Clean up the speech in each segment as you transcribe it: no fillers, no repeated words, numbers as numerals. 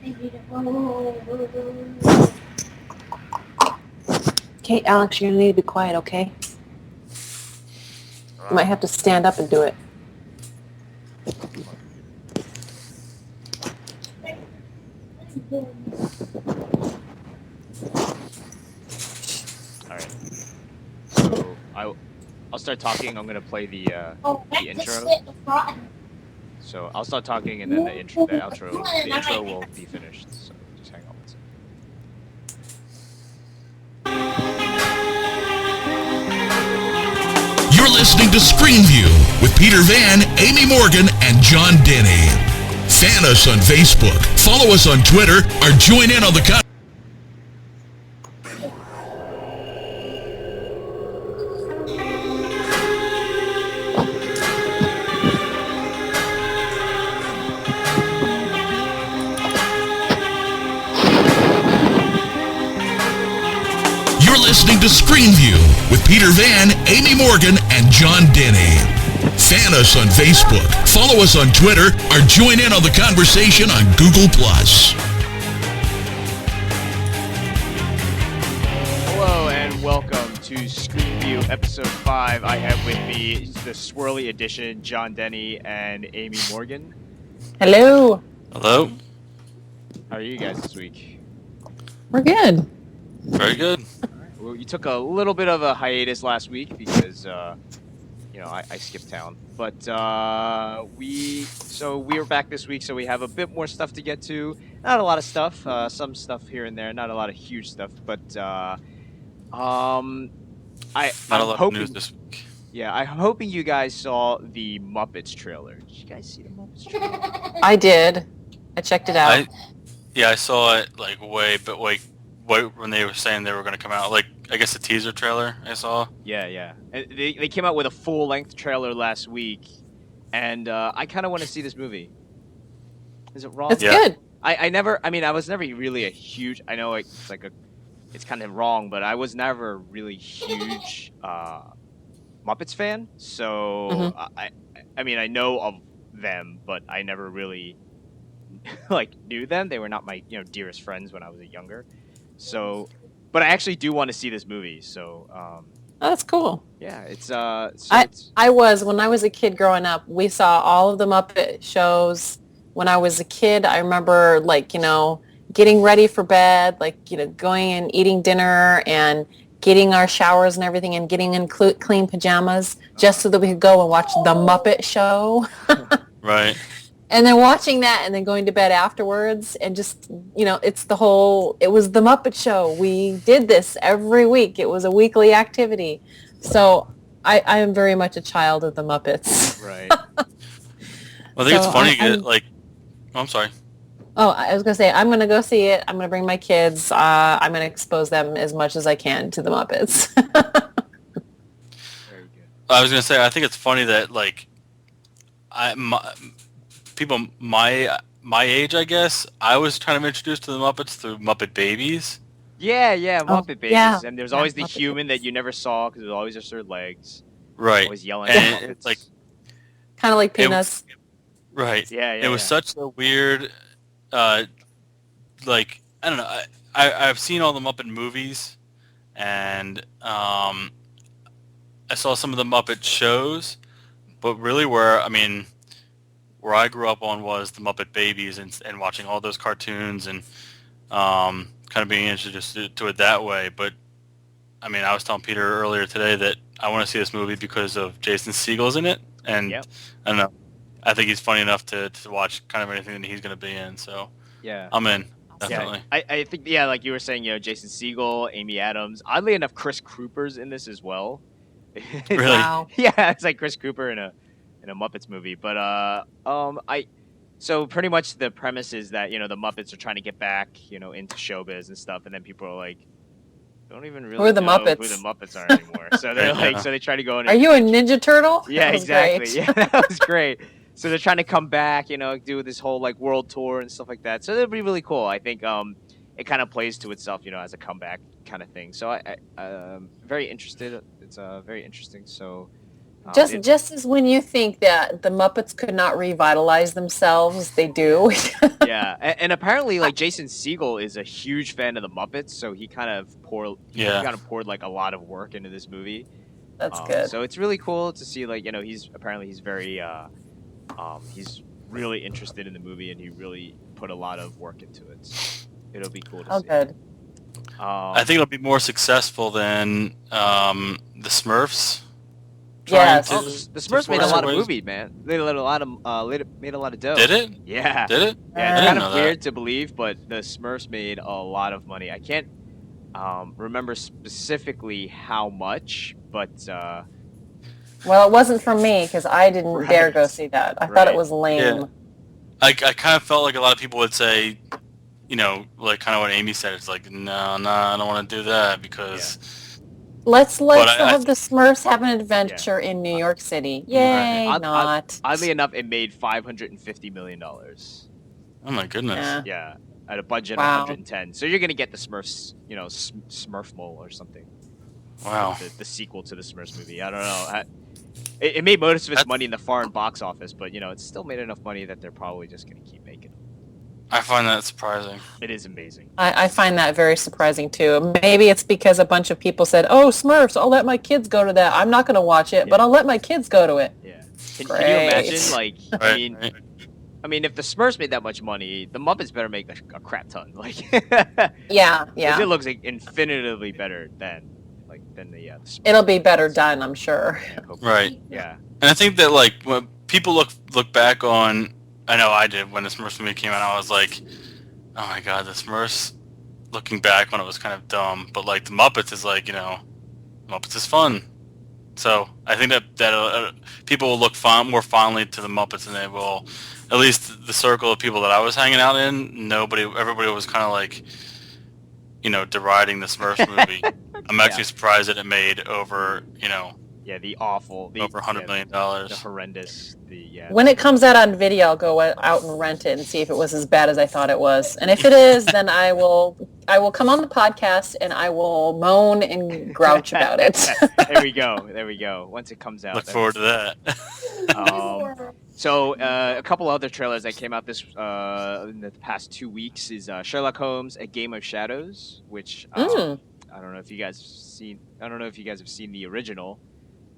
Okay, Alex, you're gonna need to be quiet, okay? You might have to stand up and do it. All right. So I'll start talking. I'm gonna play the intro. So I'll start talking, and then the intro will be finished. So just hang on one second. You're listening to Screenview with Peter Van, Amy Morgan, and John Denny. Fan us on Facebook, follow us on Twitter, or join in on the conversation. You're listening to Screenview with Peter Van, Amy Morgan, and John Denny. Fan us on Facebook, follow us on Twitter, or join in on the conversation on Google+. Hello and welcome to Screenview episode 5. I have with me the swirly edition, John Denny and Amy Morgan. Hello. Hello. How are you guys this week? We're good. Very good. Well, you took a little bit of a hiatus last week because, I skipped town. But we were back this week, so we have a bit more stuff to get to. Not a lot of stuff, some stuff here and there, not a lot of huge stuff. But Not a lot of news this week. Yeah, I'm hoping you guys saw the Muppets trailer. Did you guys see the Muppets trailer? I did. I checked it out. I saw it way when they were saying they were going to come out. Like, I guess the teaser trailer I saw. Yeah. And they came out with a full-length trailer last week, and I kind of want to see this movie. Is it wrong? It's good. I was never really a huge. I know it's kind of wrong, but I was never really huge Muppets fan. So I know of them, but I never really knew them. They were not my dearest friends when I was younger. So, but I actually do want to see this movie. So, Oh, that's cool. yeah, it's I was when I was a kid growing up. We saw all of the Muppet shows when I was a kid. I remember getting ready for bed, going and eating dinner and getting our showers and everything and getting in clean pajamas just so that we could go and watch the Muppet Show. Right. And then watching that and then going to bed afterwards and just, it was the Muppet Show. We did this every week. It was a weekly activity. So I am very much a child of the Muppets. right. Well, I think it's funny. I'm sorry. Oh, I was going to say, I'm going to go see it. I'm going to bring my kids. I'm going to expose them as much as I can to the Muppets. Very good. I was going to say, I think it's funny that people my age, I guess, I was kind of introduced to the Muppets through Muppet Babies. Yeah, Muppet Babies. yeah. And there's always the Muppet human Babies. that you never saw because it was always just their legs. Right. Always yelling at And Muppets. it's like, Kind of like Peanuts. right. yeah. It was such a weird, I don't know. I've seen all the Muppet movies, and I saw some of the Muppet shows, but really where I grew up on was the Muppet Babies and watching all those cartoons and kind of being introduced to it that way. But I was telling Peter earlier today that I want to see this movie because of Jason Segel's in it, and Yep. I don't know. I think he's funny enough to watch kind of anything that he's going to be in. So Yeah. I'm in, definitely. Yeah, I think, like you were saying, Jason Segel, Amy Adams. Oddly enough, Chris Cooper's in this as well. Really? Wow. Yeah, it's like Chris Cooper in a Muppets movie. But so pretty much the premise is that the Muppets are trying to get back into showbiz and stuff, and then people are like, don't even really Who are the know Muppets? who the Muppets are anymore. So they're so they try to go in. Are you a Ninja Turtle? Yeah, That was exactly. great. Yeah, that was great. So they're trying to come back, do this whole world tour and stuff like that. So that'd be really cool. I think it kind of plays to itself, as a comeback kind of thing. So I'm very interested. It's very interesting. So Just as when you think that the Muppets could not revitalize themselves, they do. Yeah, and apparently, like Jason Segel is a huge fan of the Muppets, so he kind of poured like a lot of work into this movie. That's good. So it's really cool to see, like, he's very he's really interested in the movie, and he really put a lot of work into it. So it'll be cool to see. Oh, good. I think it'll be more successful than the Smurfs. Yes. The Smurfs made a lot of movies, man. They made a lot of dough. Did it? Yeah. Did it? Yeah, it's kind of weird to believe, but the Smurfs made a lot of money. I can't remember specifically how much, but well, it wasn't for me because I didn't dare go see that. I thought it was lame. Yeah. I kind of felt like a lot of people would say, like kind of what Amy said. It's like, no, I don't want to do that because. Yeah. Let's have the Smurfs have an adventure in New York City. Yay, not. Oddly enough, it made $550 million. Oh my goodness. Yeah, at a budget of 110. So you're gonna get the Smurfs, Smurfmole or something. Wow. The sequel to the Smurfs movie. I don't know. It made most of its money in the foreign box office, but it still made enough money that they're probably just gonna keep making them. I find that surprising. It is amazing. I find that very surprising too. Maybe it's because a bunch of people said, "Oh, Smurfs! I'll let my kids go to that. I'm not going to watch it, but I'll let my kids go to it." Yeah. Can you imagine? Like, I mean, if the Smurfs made that much money, the Muppets better make a crap ton. Like, yeah. It looks like infinitively better than the Smurfs. It'll be better done, I'm sure. Right. Yeah. And I think that when people look back on. I know I did when the Smurfs movie came out. I was like, "Oh my god, the Smurfs!" Looking back when it was kind of dumb, but like the Muppets is like, Muppets is fun. So I think that people will look more fondly to the Muppets than they will. At least the circle of people that I was hanging out in, everybody was kind of like, deriding the Smurfs movie. I'm actually surprised that it made over, the awful, over $100 million. The horrendous, When it comes out on video, I'll go out and rent it and see if it was as bad as I thought it was. And if it is, then I will come on the podcast and I will moan and grouch about it. There we go. Once it comes out. Look forward to that. So a couple other trailers that came out in the past 2 weeks is Sherlock Holmes: A Game of Shadows, which I don't know if you guys have seen the original.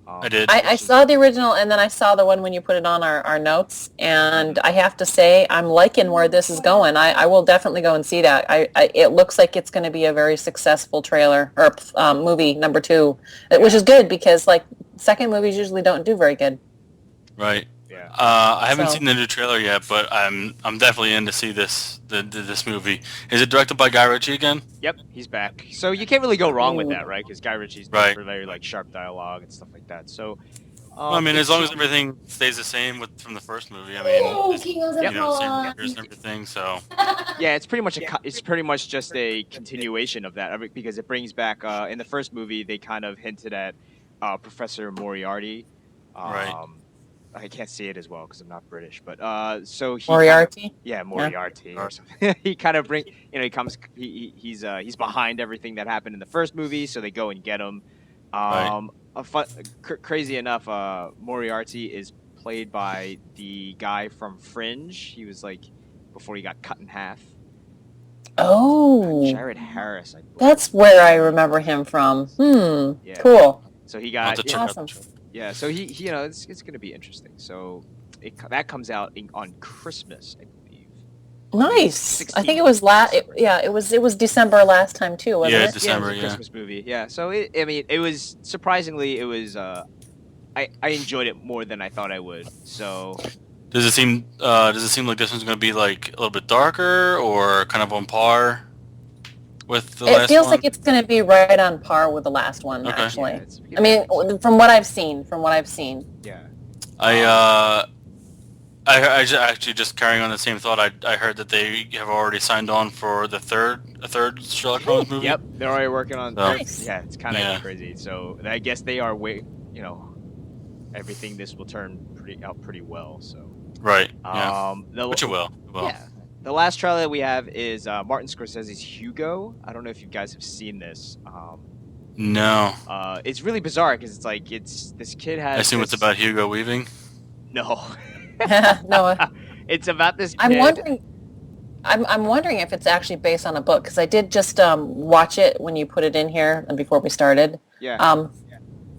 I did. I saw the original, and then I saw the one when you put it on our notes, and I have to say I'm liking where this is going. I will definitely go and see that. It looks like it's going to be a very successful trailer or movie number 2, which is good because second movies usually don't do very good. Right. Yeah. I haven't seen the new trailer yet, but I'm definitely in to see this movie. Is it directed by Guy Ritchie again? Yep, he's back. So you can't really go wrong with that, right? Because Guy Ritchie's very sharp dialogue and stuff like that. So, as long as everything stays the same from the first movie, same actors and everything. So yeah, it's pretty much just a continuation of that because it brings back in the first movie they kind of hinted at Professor Moriarty. Right. I can't say it as well because I'm not British, but so he Moriarty. Moriarty or something. He kind of he's behind everything that happened in the first movie, so they go and get him. Crazy enough, Moriarty is played by the guy from Fringe. He was before he got cut in half. Oh, Jared Harris. That's where I remember him from. Yeah. Cool. So he got awesome. Yeah, so he it's going to be interesting. So that comes out on Christmas, I believe. Nice. 16th. I think it was it was December last time too, wasn't it? December. It was a Christmas movie. Yeah. So it was surprisingly I enjoyed it more than I thought I would. So does it seem like this one's going to be a little bit darker or kind of on par with the last one? It feels like it's going to be right on par with the last one, okay. actually. Yeah, from what I've seen. Yeah. I actually just carrying on the same thought. I heard that they have already signed on for a third Sherlock Holmes movie. Yep, they're already working on. Nice. Yeah, it's kind of crazy. So I guess they are everything. This will turn pretty well. So right. Yeah. Which it will. Yeah. The last trailer that we have is Martin Scorsese's Hugo. I don't know if you guys have seen this. No. It's really bizarre because it's like this kid has. I assume it's about Hugo Weaving. No. No, It's about this I'm kid. wondering. I'm wondering if it's actually based on a book because I did just watch it when you put it in here and before we started. Yeah.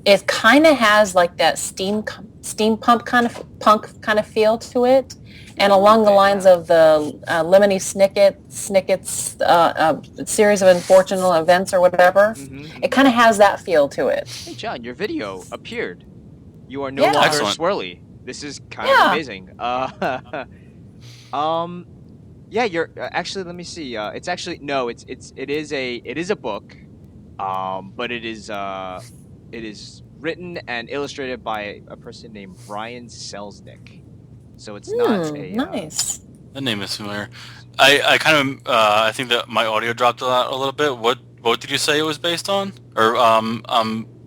It kind of has like that steampunk kind of feel to it, and along the lines of the Lemony Snicket's series of unfortunate events or whatever. Mm-hmm. It kind of has that feel to it. Hey John, your video appeared. You are no Yeah. longer Excellent. swirly. This is kind of amazing. Yeah, you're actually. Let me see. It's actually no. It is a book, but it is written and illustrated by a person named Brian Selznick. So it's not a nice. The name is familiar. I kind of I think that my audio dropped a little bit. What did you say it was based on? Or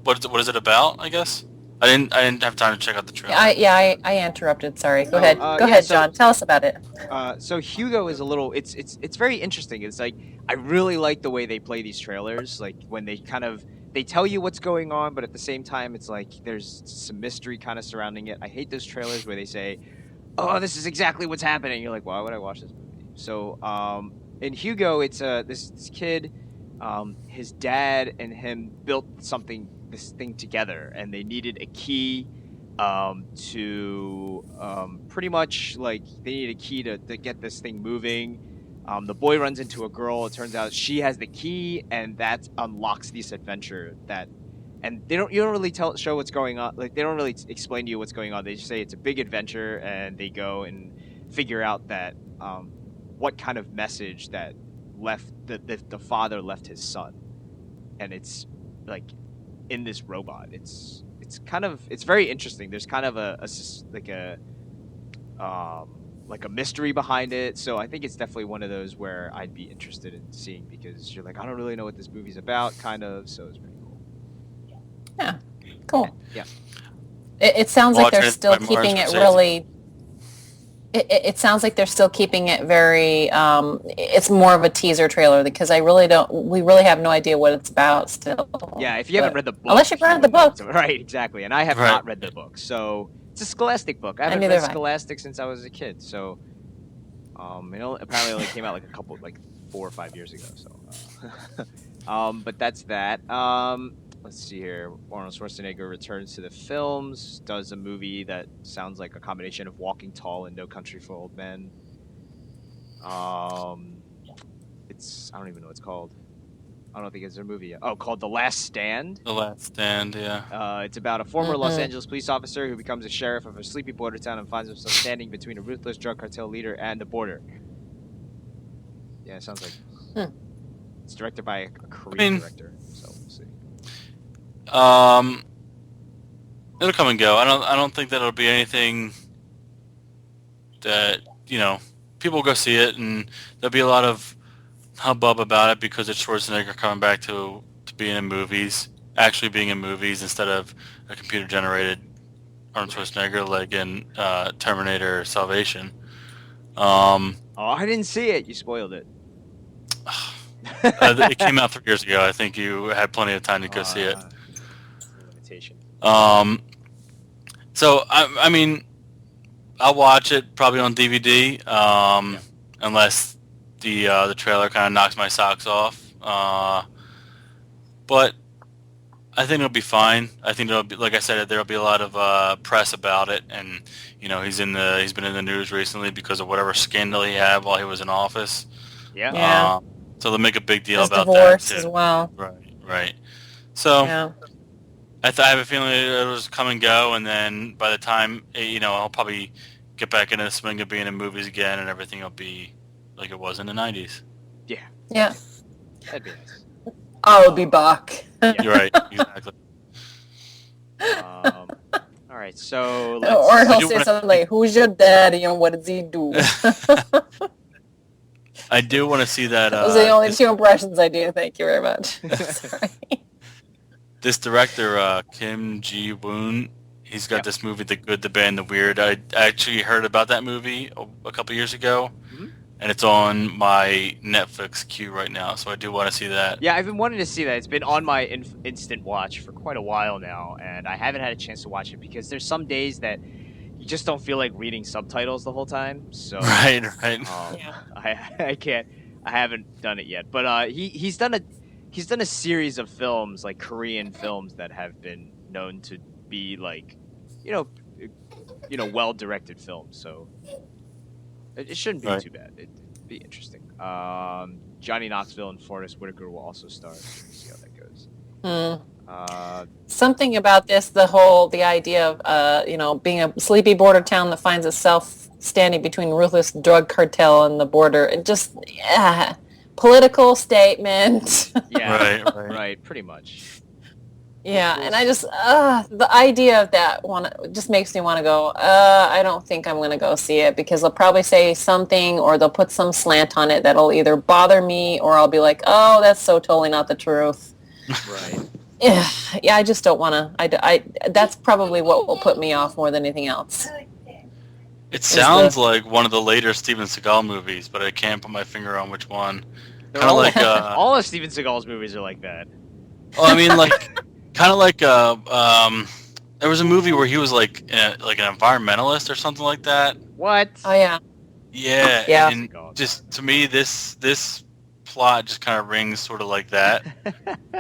what is it about? I guess I didn't have time to check out the trailer. I interrupted. Sorry. Go ahead. Go yeah, ahead, so- John. Tell us about it. So Hugo is a little. It's very interesting. It's like I really like the way they play these trailers. Like when they tell you what's going on, but at the same time, it's like there's some mystery kind of surrounding it. I hate those trailers where they say, "Oh, this is exactly what's happening." You're like, "Why would I watch this movie?" So in Hugo, it's this kid. His dad and him built this thing together, and they needed a key to pretty much like they need a key to get this thing moving. The boy runs into a girl. It turns out she has the key, and that unlocks this adventure. And you don't really show what's going on. Like they don't really explain to you what's going on. They just say it's a big adventure, and they go and figure out that what kind of message that the father left his son, and it's like in this robot. It's very interesting. There's kind of a mystery behind it. So I think it's definitely one of those where I'd be interested in seeing because you're like, I don't really know what this movie's about, kind of. So it's pretty cool. Yeah. Cool. Yeah. It sounds like they're still by keeping Martin it really. It sounds like they're still keeping it very. It's more of a teaser trailer because we really have no idea what it's about still. Yeah, if you haven't read the book, unless you've read the book, right? Exactly, and I have not read the book, so it's a Scholastic book. I haven't read Scholastic since I was a kid, so apparently it only came out like 4 or 5 years ago. So, but that's that. Let's see here. Arnold Schwarzenegger returns to the films, does a movie that sounds like a combination of Walking Tall and No Country for Old Men. I don't even know what it's called. I don't think it's a movie yet. Oh, called The Last Stand. The Last Stand, yeah. It's about a former Los Angeles police officer who becomes a sheriff of a sleepy border town and finds himself standing between a ruthless drug cartel leader and the border. Yeah, it sounds like it's directed by a Korean director. So we'll see. It'll come and go. I don't think that it'll be anything that people will go see it, and there'll be a lot of hubbub about it because it's Schwarzenegger coming back to being in movies, actually being in movies instead of a computer generated Arnold Schwarzenegger like in Terminator Salvation. I didn't see it. You spoiled it. It came out 3 years ago. I think you had plenty of time to go see it. Limitation. So I mean, I'll watch it probably on DVD, unless the trailer kind of knocks my socks off. But I think it'll be fine. I think it'll be, like I said, there'll be a lot of press about it, and he's been in the news recently because of whatever scandal he had while he was in office. Yeah. So they'll make a big deal His about divorce that too. as well. Right. So Yeah. I have a feeling it'll just come and go, and then by the time I'll probably get back into the swing of being in movies again, and everything will be like it was in the 90s. Yeah. Yeah. That'd be nice. I'll be back. You're right. Exactly. All right, so Or he'll say something like, "Who's your daddy and what does he do?" I do want to see that. Those are the only two impressions I do. Thank you very much. Sorry. This director, Kim Ji-woon, he's got this movie, The Good, the Bad, and the Weird. I actually heard about that movie a couple years ago. and it's on my Netflix queue right now, so I do want to see that. Yeah, I've been wanting to see that. It's been on my instant watch for quite a while now, and I haven't had a chance to watch it because there's some days that you just don't feel like reading subtitles the whole time. So Right. Yeah. I can't. I haven't done it yet. But he's done a series of films, like Korean films, that have been known to be like, well directed films. So it shouldn't be Right. too bad. It'd be interesting. Johnny Knoxville and Forrest Whitaker will also star. So we'll see how that goes. Something about this, the idea of, being a sleepy border town that finds itself standing between ruthless drug cartel and the border, and just, political statement. Yeah, Right. right, pretty much. Yeah, and I just, the idea of that just makes me want to go, I don't think I'm going to go see it, because they'll probably say something, or they'll put some slant on it that'll either bother me, or I'll be like, oh, that's so totally not the truth. Right. Yeah, I just don't want to, that's probably what will put me off more than anything else. It sounds like one of the later Steven Seagal movies, but I can't put my finger on which one. Kind of like all of Steven Seagal's movies are like that. well, I mean, like kind of like there was a movie where he was like an environmentalist or something like that. What? Oh, yeah. Yeah. Yeah. And just to me, this plot just kind of rings sort of like that,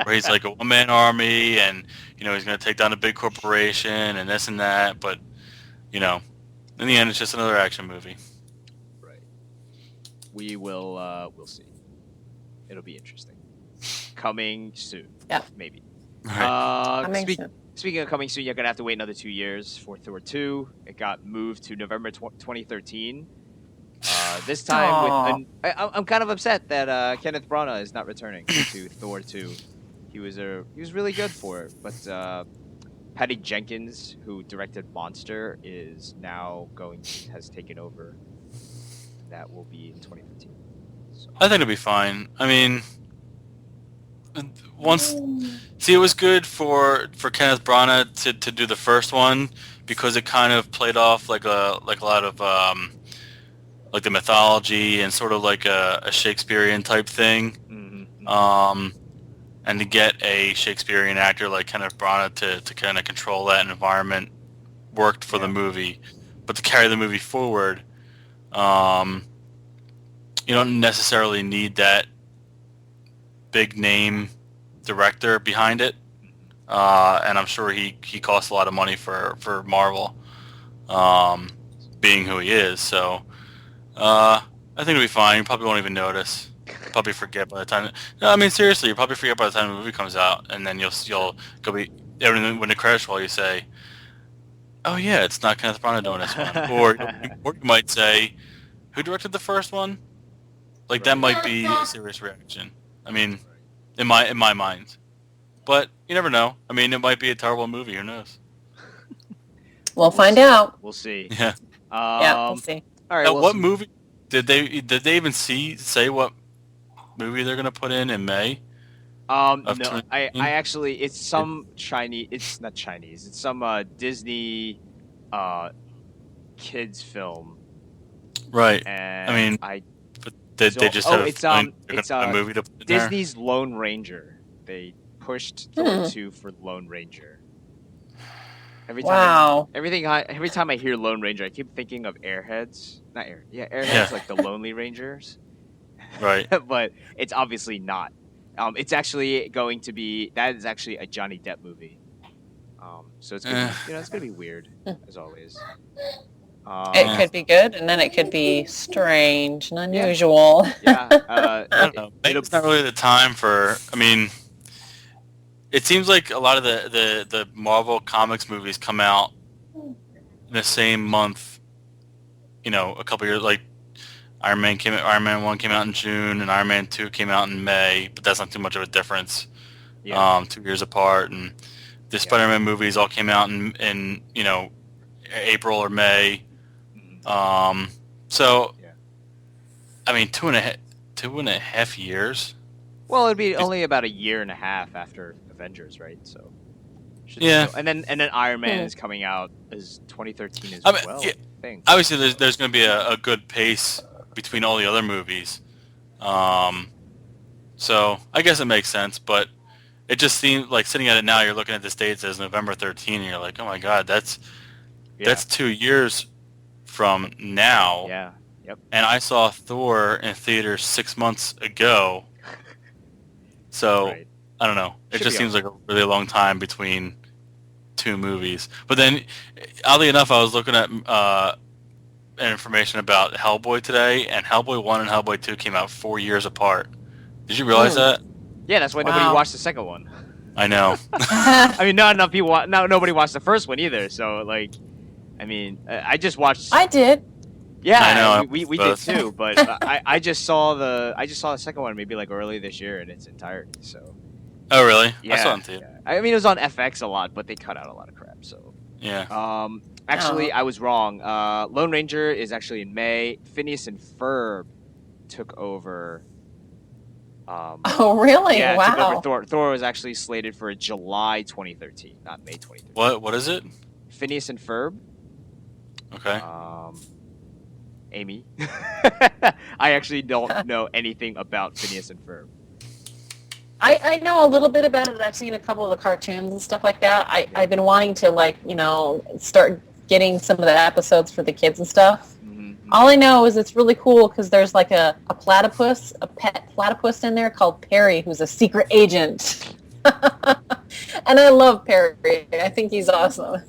where he's like a one-man army, and he's going to take down a big corporation and this and that, but in the end, it's just another action movie. Right. We'll see. It'll be interesting. Coming soon. Yeah. Maybe. Right. Speaking of coming soon, you're gonna have to wait another 2 years for Thor 2. It got moved to November 2013. This time I'm kind of upset that Kenneth Branagh is not returning to Thor 2. He was really good for it, but Patty Jenkins, who directed Monster, is now has taken over. That will be in 2015. So. I think it'll be fine. I mean, it was good for Kenneth Branagh to do the first one, because it kind of played off like a lot of like the mythology and sort of like a Shakespearean type thing. Mm-hmm. And to get a Shakespearean actor like Kenneth Branagh to kind of control that environment worked for the movie. But to carry the movie forward, you don't necessarily need that big name director behind it. And I'm sure he costs a lot of money for Marvel, being who he is. So I think it'll be fine. You probably won't even notice. Probably forget by the time. No, I mean seriously, you probably forget by the time the movie comes out, and then you'll go be when the credits roll, you say, "Oh yeah, it's not Kenneth Branagh doing this one," or you might say, "Who directed the first one?" Like that might be a serious reaction. I mean, in my mind, but you never know. I mean, it might be a terrible movie. Who knows? We'll find out. We'll see. Yeah. Yeah, we'll see. All right. Now, what movie did they even say what movie they're gonna put in May? No, I actually, it's some Chinese. It's not Chinese. It's some Disney kids film. Right. And I mean, but they just have a movie to put in Disney's Lone Ranger. They pushed Thor 2 for Lone Ranger. Every time I hear Lone Ranger, I keep thinking of Airheads. Airheads, like the Lonely Rangers. Right. But it's obviously not. It's actually going to be. That is actually a Johnny Depp movie. So it's gonna be, it's gonna be weird as always. It could be good, and then it could be strange and unusual. Yeah. I don't know. Maybe it's not really the time for. I mean, it seems like a lot of the Marvel Comics movies come out in the same month. A couple years, like Iron Man 1 came out in June, and Iron Man 2 came out in May, but that's not too much of a difference. 2 years apart, and the Spider-Man movies all came out in April or May. So I mean, 2.5 years. Well, it'd be only about a year and a half after Avengers, right? So and then Iron Man is coming out as 2013 as well. Yeah. Obviously, there's going to be a good pace between all the other movies. So I guess it makes sense, but it just seems like sitting at it now, you're looking at this date, it says November 13, and you're like, oh my God, that's 2 years from now. Yeah. Yep. And I saw Thor in theaters 6 months ago. So Right. I don't know. It Should just be seems like a really long time between two movies. But then, oddly enough, I was looking at information about Hellboy today, and Hellboy 1 and Hellboy 2 came out 4 years apart. Did you realize that? Yeah, that's why nobody watched the second one. I know. I mean, not enough people. Nobody watched the first one either. So, like, I mean, I just watched. I did. Yeah, I know, we did both. too. But I just saw the second one maybe like early this year in its entirety. So. Oh, really? Yeah. I saw it in theater. I mean, it was on FX a lot, but they cut out a lot of crap. So. Yeah. Actually, I was wrong. Lone Ranger is actually in May. Phineas and Ferb took over. Oh, really? Yeah, took Wow. over Thor. Thor was actually slated for July 2013, not May 2013. What is it? Phineas and Ferb. Okay. Amy. I actually don't know anything about Phineas and Ferb. I know a little bit about it. I've seen a couple of the cartoons and stuff like that. I've been wanting to start getting some of the episodes for the kids and stuff. All I know is it's really cool because there's like a platypus, a pet platypus in there called Perry, who's a secret agent. And I love Perry. I think he's awesome.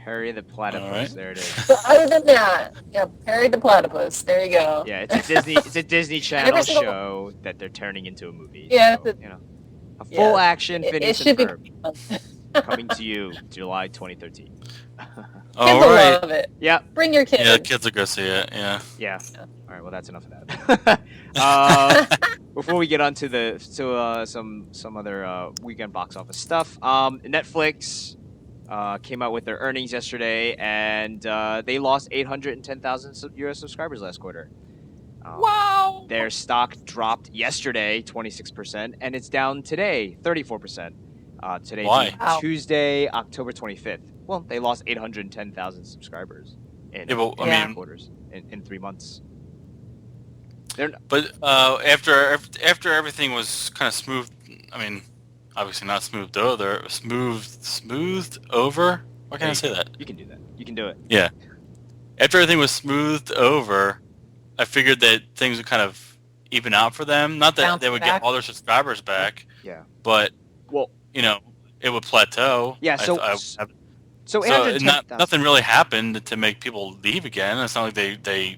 Perry the Platypus. Right. There it is. But other than that, yeah, Perry the platypus. There you go. Yeah, it's a Disney Channel every single- show that they're turning into a movie. Yeah, so, a full action It Phineas should and be. Ferb coming to you July 2013. All Kids will right. love it. Yeah. Bring your kids. Yeah, the kids will go see it. Yeah. Yeah. All right. Well, that's enough of that. Before we get on to some other weekend box office stuff, Netflix came out with their earnings yesterday, and they lost 810,000 U.S. subscribers last quarter. Wow. Their stock dropped yesterday 26%, and it's down today 34%. Today Why? being Wow. Tuesday, October 25th. Well, they lost 810,000 subscribers in Yeah, but, I mean- quarters in 3 months. But after everything was kind of smooth, I mean, obviously not smoothed over, smoothed over. Why can't I say that? You can do that. You can do it. Yeah. After everything was smoothed over, I figured that things would kind of even out for them. Not that Bounce they would back. get all their subscribers back, Yeah. but Well, it would plateau. Yeah, so So 810,000. nothing really happened to make people leave again. It's not like they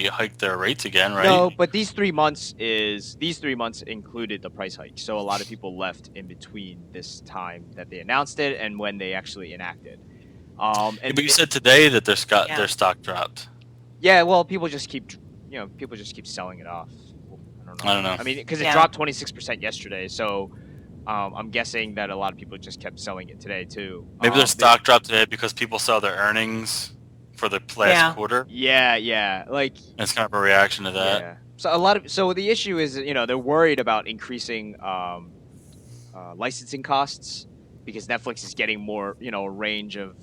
hiked their rates again, right? No, but these 3 months included the price hike. So a lot of people left in between this time that they announced it and when they actually enacted. But you said today that their stock dropped. Yeah, well, people just keep selling it off. I don't know. I mean, because it Yeah. dropped 26% yesterday, so I'm guessing that a lot of people just kept selling it today too. Maybe their stock dropped today because people saw their earnings for the last quarter. Yeah, like And it's kind of a reaction to that. yeah. So the issue is, they're worried about increasing licensing costs because Netflix is getting more, a range of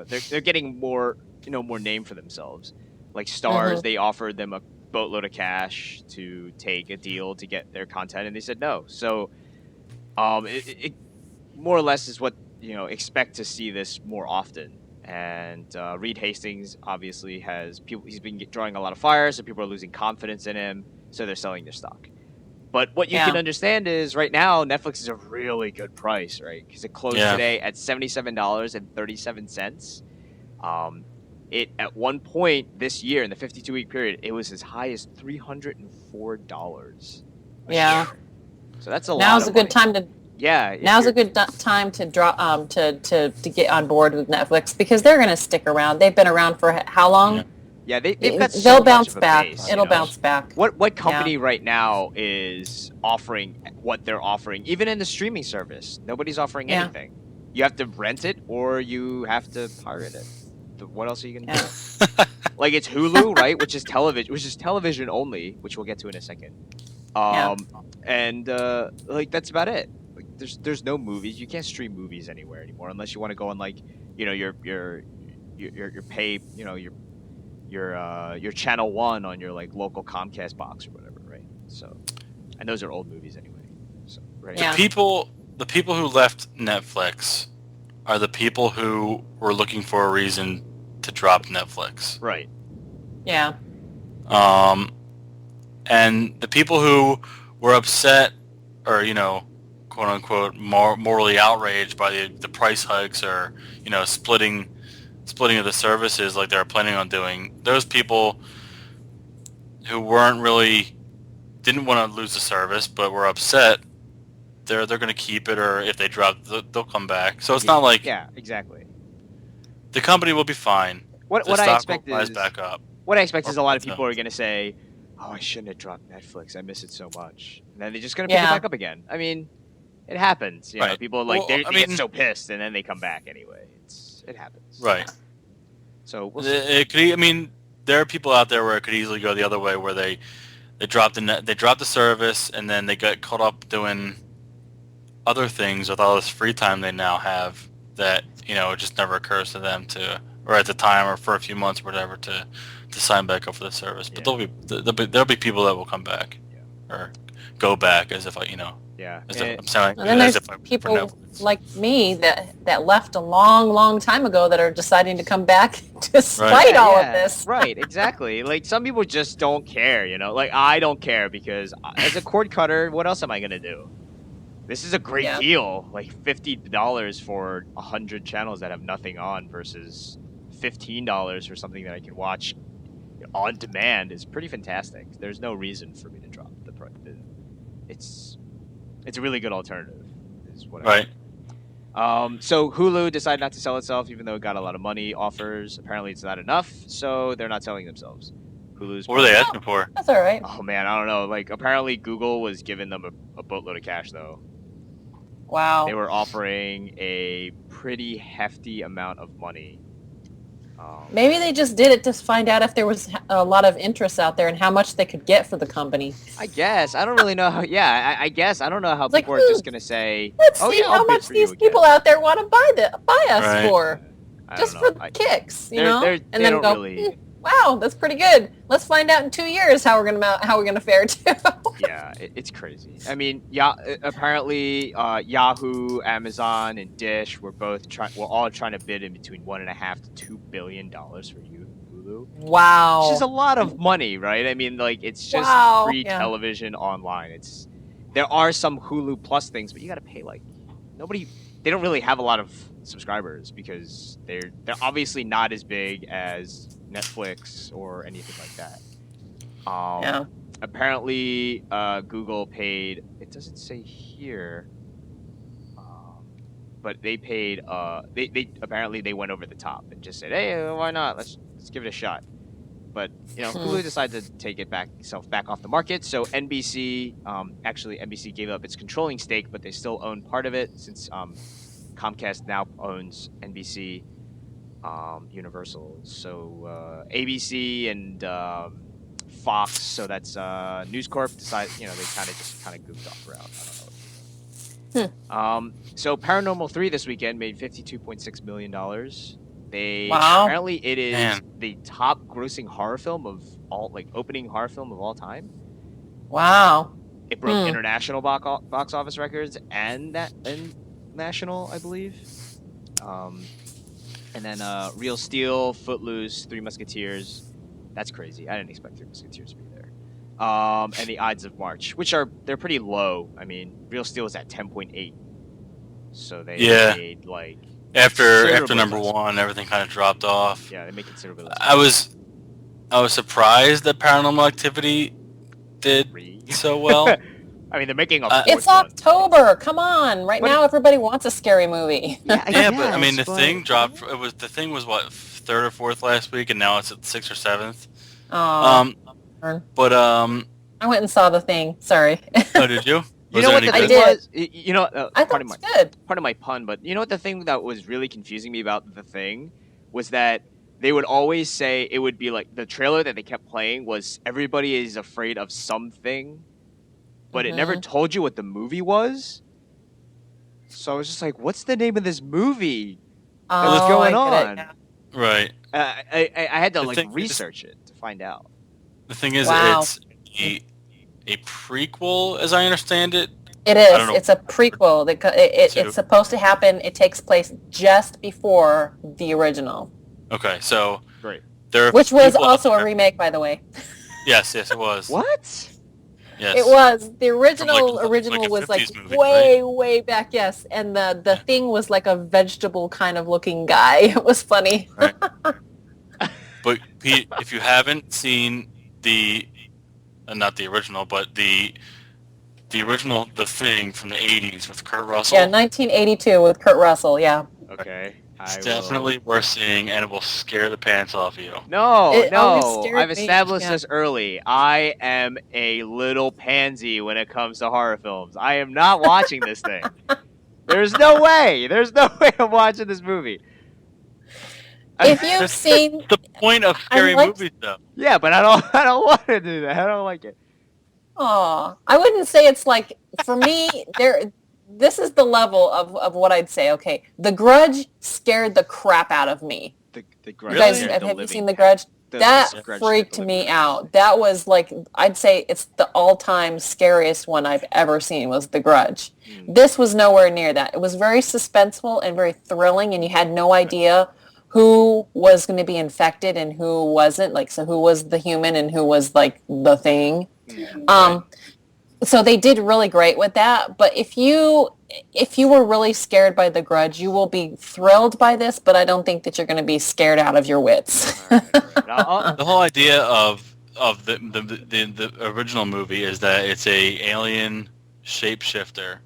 they're getting more, more name for themselves. Like Stars, they offered them a boatload of cash to take a deal to get their content, and they said no. So, it more or less is what expect to see this more often. And Reed Hastings obviously has people. He's been drawing a lot of fire, so people are losing confidence in him. So they're selling their stock. But what you can understand is right now Netflix is a really good price, right? Because it closed today at $77.37. It at one point this year in the 52-week period, it was as high as $304. Yeah. So that's a lot. Now's a good time to. Yeah. Now's a good time to draw to get on board with Netflix because they're going to stick around. They've been around for how long? Yeah, they've got so they'll much bounce of a back. base, It'll bounce back. What company right now is offering what they're offering? Even in the streaming service, nobody's offering anything. You have to rent it or you have to pirate it. What else are you gonna do? Like it's Hulu, right? Which is television only, which we'll get to in a second. And like that's about it. Like there's no movies. You can't stream movies anywhere anymore unless you want to go on like your pay your channel 1 on your like local Comcast box or whatever, right? So, and those are old movies anyway. So, right. Yeah. The people who left Netflix are the people who were looking for a reason to drop Netflix. Right. Yeah. And the people who were upset or, quote unquote, morally outraged by the price hikes or, splitting of the services like they were planning on doing, those people who didn't want to lose the service but were upset, they're going to keep it, or if they drop, they'll come back. So it's not like exactly. The company will be fine. What I expect is back up. What I expect is a lot of people are going to say, "Oh, I shouldn't have dropped Netflix. I miss it so much." And then they're just going to pick it back up again. I mean, it happens. You know, people they get so pissed and then they come back anyway. It happens. Right. So we'll see. It could. I mean, there are people out there where it could easily go the other way, where they dropped the service and then they got caught up doing other things with all this free time they now have that it just never occurs to them to, or at the time or for a few months or whatever, to sign back up for the service. But there'll be people that will come back or go back as if I'm sounding. And then there's people like me that left a long time ago that are deciding to come back despite all of this. Right, exactly. Like some people just don't care, Like I don't care because as a cord cutter, what else am I gonna do? This is a great deal, like $50 for 100 channels that have nothing on versus $15 for something that I can watch on demand is pretty fantastic. There's no reason for me to drop the price. It's a really good alternative, is what I think. So Hulu decided not to sell itself, even though it got a lot of money offers. Apparently, it's not enough, so they're not selling themselves. Hulu's. What were they asking for? That's all right. Oh man, I don't know. Like apparently, Google was giving them a boatload of cash, though. Wow. They were offering a pretty hefty amount of money. Maybe they just did it to find out if there was a lot of interest out there and how much they could get for the company. I guess. I don't really know how... Yeah, I guess. I don't know how people are just going to say... Let's see how much these people out there want to buy us for. Just for the kicks, and then go, really... wow, that's pretty good. Let's find out in 2 years how we're gonna fare too. Yeah, it's crazy. I mean, apparently Yahoo, Amazon, and Dish were all trying to bid in between $1.5 to $2 billion for Hulu. Wow, which is a lot of money, right? I mean, like it's just free television online. There are some Hulu Plus things, but you got to pay They don't really have a lot of subscribers because they're obviously not as big as Netflix or anything like that. Apparently, Google paid. It doesn't say here, but they paid. They apparently they went over the top and just said, "Hey, why not? Let's give it a shot." But Hulu decided to take itself back off the market. So NBC, NBC gave up its controlling stake, but they still own part of it since Comcast now owns NBC. Universal. So ABC and Fox, so that's News Corp decided, they kind of goofed off route. I don't know. So Paranormal 3 this weekend made $52.6 million. Apparently it is the top grossing horror film of opening horror film of all time. Wow. It broke international box office records and national, I believe. And then Real Steel, Footloose, Three Musketeers. That's crazy. I didn't expect Three Musketeers to be there. And the Ides of March, they're pretty low. I mean, Real Steel is at 10.8. So they made after number one, everything kind of dropped off. Yeah, they make considerably less. I was surprised that Paranormal Activity did so well. I mean, they're making a it's October. Come on. Now everybody wants a scary movie. But I mean, the Thing dropped. The Thing was what, 3rd or 4th last week, and now it's at 6th or 7th. Oh. But I went and saw The Thing. Sorry. Oh, did you? You know what the thing was? I thought it was good. Pardon my pun, but you know what the thing that was really confusing me about The Thing was that they would always say it would be like the trailer that they kept playing was everybody is afraid of something. But it never told you what the movie was. So I was just like, what's the name of this movie? What's going on? Right. I had to The like thing is- research it to find out. The thing is, Wow. it's a prequel, as I understand it. It I don't is. know. It's a prequel. It's supposed to happen. It takes place just before the original, Okay, so Great. there are which was people out also a there- remake, by the way. Yes, it was. What? Yes. It was. The From, original like a was like 50s movie, way back, yes. And the thing was like a vegetable kind of looking guy. It was funny. Right. But Pete, if you haven't seen not the original, but the original The Thing from the 80s with Kurt Russell. Yeah, 1982 with Kurt Russell, yeah. Okay. It's definitely worth seeing, and it will scare the pants off you. No, It always no. scared I've me, established yeah. this early. I am a little pansy when it comes to horror films. I am not watching this thing. There's no way. There's no way I'm watching this movie. If you've seen... The point of scary movies, though. Yeah, but I don't want to do that. I don't like it. Aw, I wouldn't say it's like, for me, this is the level of what I'd say. Okay, The Grudge scared the crap out of me. The Grudge. You guys, scared have the you living- seen The Grudge? That The Grudge freaked scared the me living out. That was like, I'd say it's the all-time scariest one I've ever seen was The Grudge. This was nowhere near that. It was very suspenseful and very thrilling, and you had no idea who was going to be infected and who wasn't. Like, so who was the human and who was like the thing. So they did really great with that. But if you were really scared by The Grudge, you will be thrilled by this, but I don't think that you're going to be scared out of your wits. All right. The whole idea of the original movie is that it's a alien shapeshifter.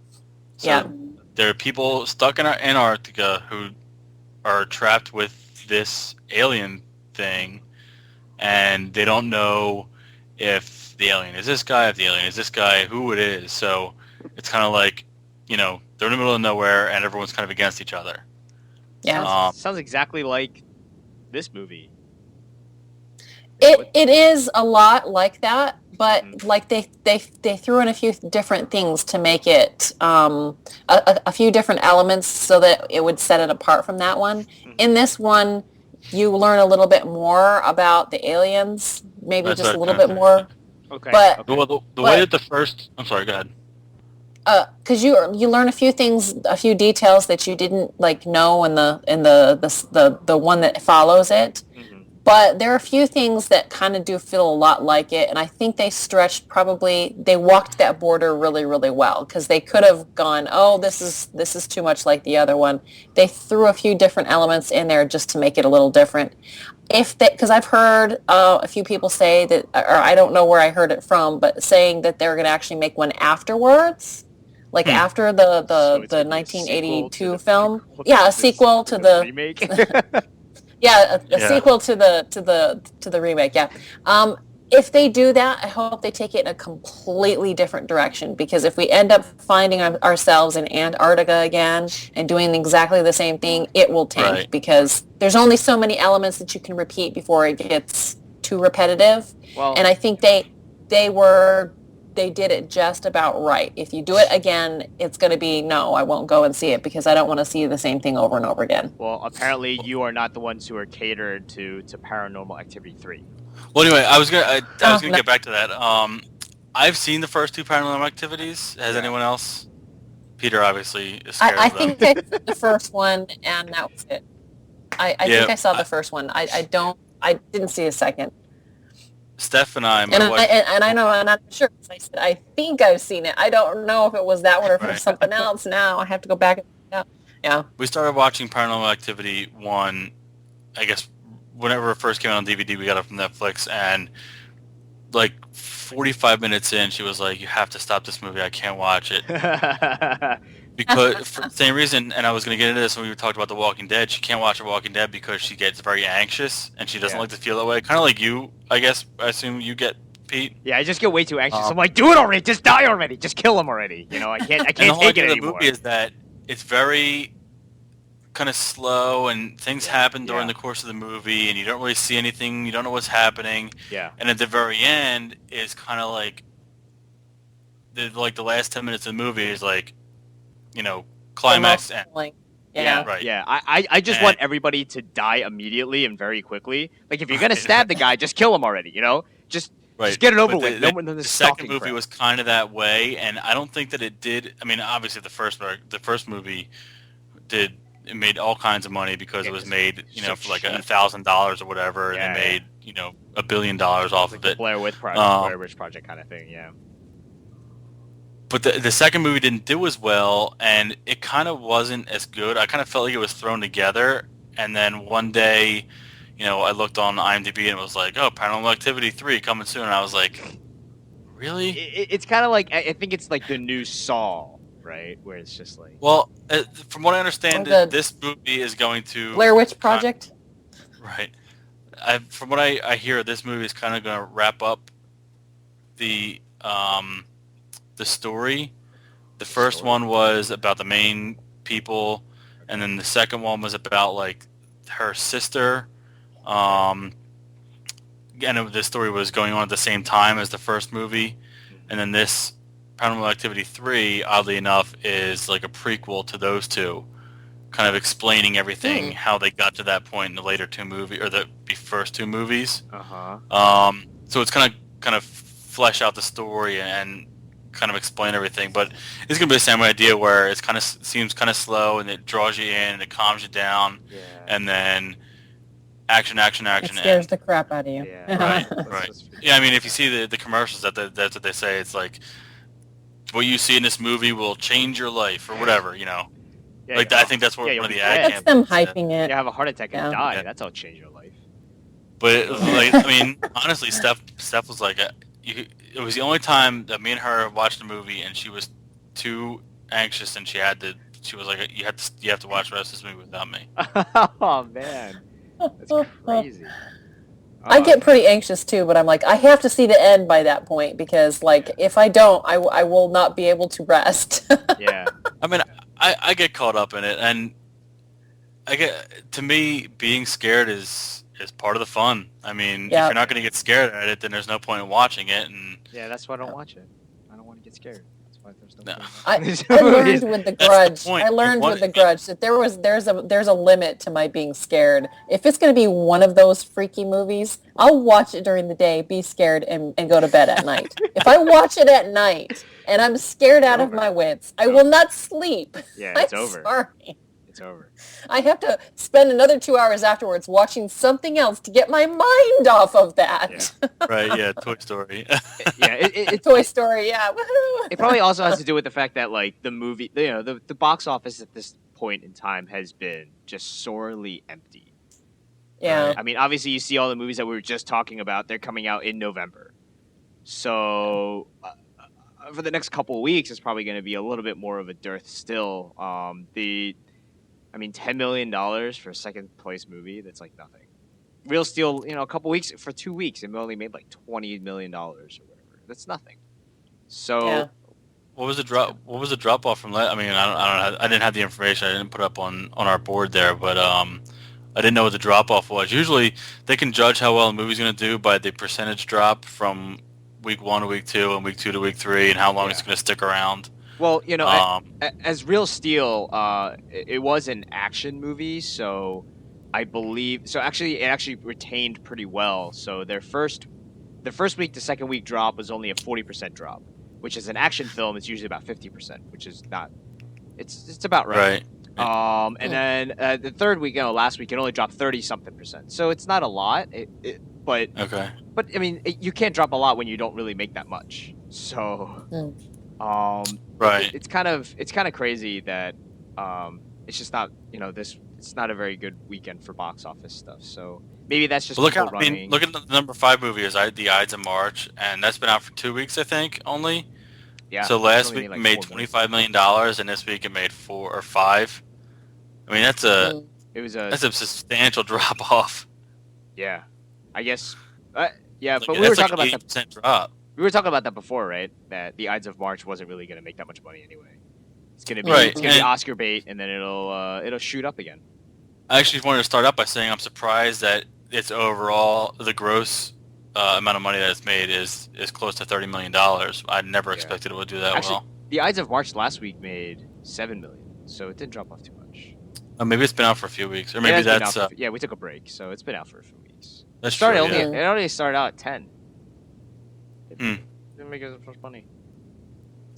So Yeah. there are people stuck in Antarctica who are trapped with this alien thing, and they don't know if the alien is this guy, if the alien is this guy, who it is. So it's kind of like, they're in the middle of nowhere, and everyone's kind of against each other. Yeah. Sounds exactly like this movie. It is a lot like that, but like they threw in a few different things to make it a few different elements so that it would set it apart from that one. In this one, you learn a little bit more about the aliens, maybe That's just a what little I bit more. Okay. But Well, the way that the first... I'm sorry, go ahead. because you learn a few things, a few details that you didn't like know in the one that follows it. But there are a few things that kind of do feel a lot like it, and I think they they walked that border really, really well, because they could have gone, oh, this is too much like the other one. They threw a few different elements in there just to make it a little different. Because I've heard a few people say that, or I don't know where I heard it from, but saying that they're going to actually make one afterwards, like after the So it's gonna be a 1982 sequel to film. the- Yeah, a sequel to the remake. Yeah, a Yeah. sequel to the remake. Yeah. If they do that, I hope they take it in a completely different direction, because if we end up finding ourselves in Antarctica again and doing exactly the same thing, it will tank, Right. because there's only so many elements that you can repeat before it gets too repetitive. Well, And I think they did it just about right. If you do it again, it's going to be, no, I won't go and see it, because I don't want to see the same thing over and over again. well, apparently you are not the ones who are catered to Paranormal Activity 3. Well, anyway, I was gonna no. get back to that. I've seen the first two Paranormal Activities. Has anyone else? Peter obviously is scared I of them. think I saw the first one, and that was it. I think I saw the first one. I didn't see a second. Steph and I, my And wife, I know, I'm not sure. I said, I think I've seen it. I don't know if it was that one or if it Right. was something else. Now I have to go back and find out. Yeah. we started watching Paranormal Activity 1, I guess, whenever it first came out on DVD. We got it from Netflix, and like 45 minutes in, she was like, "You have to stop this movie. I can't watch it." Because for the same reason, and I was going to get into this when we talked about The Walking Dead, she can't watch The Walking Dead because she gets very anxious, and she doesn't like to feel that way. Kind of like you, I guess. I assume you get, Pete. Yeah, I just get way too anxious. I'm like, do it already, just die already, just kill him already. I can't And the take whole it idea of the anymore. movie is that it's very kind of slow, and things happen during the course of the movie, and you don't really see anything. You don't know what's happening. Yeah. And at the very end is kind of like the last 10 minutes of the movie is like, climax. Almost like- Yeah. Right. Yeah, I just And- want everybody to die immediately and very quickly. Like, if you're gonna stab the guy, just kill him already. You know, just get it over But with. No one. the second movie was kind of that way, and I don't think that it did. I mean, obviously the first movie did. It made all kinds of money because it was made, for like $1,000 or whatever, and they made $1 billion off of it. Blair Witch Project kind of thing. Yeah. But the second movie didn't do as well, and it kind of wasn't as good. I kind of felt like it was thrown together, and then one day, I looked on IMDb and it was like, oh, Paranormal Activity 3 coming soon, and I was like, really? It's kind of like, I think it's like the new Saw, right? Where it's just like... Well, from what I understand, this movie is going to... Blair Witch Project? Right. From what I hear, this movie is kind of going to wrap up the story. The first one was about the main people, and then the second one was about like her sister. And the story was going on at the same time as the first movie, and then this Paranormal Activity 3, oddly enough, is like a prequel to those two, kind of explaining everything, how they got to that point in the later two movies, or the first two movies. So it's kind of flesh out the story and kind of explain everything, but it's gonna be the same idea where it's kind of seems kind of slow and it draws you in and it calms you down, and then action. It scares the crap out of you. Yeah, right. Yeah, I mean, if you see the commercials, that's what they say. It's like, what you see in this movie will change your life or whatever, Yeah, I think that's what one of the ad That's them hyping it. You have a heart attack and die. Yeah. That's how it changed your life. But I mean, honestly, Steph was like, it was the only time that me and her watched the movie, and she was too anxious, and she was like, you have to watch the rest of this movie without me. Oh man, that's crazy. I get pretty anxious too, but I'm like, I have to see the end by that point, because like if I don't, I will not be able to rest. Yeah. I mean, I get caught up in it, and to me, being scared is part of the fun. I mean, if you're not going to get scared at it, then there's no point in watching it. And yeah, that's why I don't watch it. I don't want to get scared. That's why there's no point. I learned with The Grudge. I learned with The Grudge that there's a limit to my being scared. If it's going to be one of those freaky movies, I'll watch it during the day, be scared, and go to bed at night. If I watch it at night and I'm scared out of my wits, I will not sleep. Yeah, it's over. Sorry. It's over. I have to spend another 2 hours afterwards watching something else to get my mind off of that. Yeah. Right, yeah, Toy Story. Yeah, Toy Story, yeah. Woohoo! It probably also has to do with the fact that like the movie, the box office at this point in time has been just sorely empty. Yeah. Right? I mean, obviously you see all the movies that we were just talking about, they're coming out in November. So for the next couple of weeks, it's probably going to be a little bit more of a dearth still. $10 million for a second place movie, that's like nothing. Real Steel, a couple weeks, for 2 weeks, it only made like $20 million or whatever. That's nothing. So, What was the drop off from? I mean, I don't know. I didn't have the information. I didn't put up on our board there, but I didn't know what the drop off was. Usually, they can judge how well a movie's going to do by the percentage drop from week 1 to week 2 and week 2 to week 3, and how long it's going to stick around. Well, as Real Steel, it was an action movie, so I believe it actually retained pretty well. So the first week to second week drop was only a 40% drop, which is an action film. It's usually about 50%, which is not. It's about right. And then the third week, last week, it only dropped 30-something%. So it's not a lot. But I mean, you can't drop a lot when you don't really make that much. So. Right. It's kind of crazy that it's just not it's not a very good weekend for box office stuff. So maybe that's just look at the number 5 movie is The Ides of March, and that's been out for 2 weeks, I think, only. Yeah. So last week it made $25 million, and this week it made 4 or 5. I mean, that's a substantial drop off. Yeah, I guess. Yeah, but we were talking about that. % drop. We were talking about that before, right? That The Ides of March wasn't really going to make that much money anyway. It's going to be Oscar bait, and then it'll shoot up again. I actually wanted to start out by saying I'm surprised that it's overall the gross amount of money that it's made is close to $30 million. I never expected it would do that well. The Ides of March last week made $7 million, so it didn't drop off too much. Maybe it's been out for a few weeks, or It maybe has been that's out we took a break, so it's been out for a few weeks. that's It started true. only Yeah. it only started out at 10. It Hmm. didn't make as much money.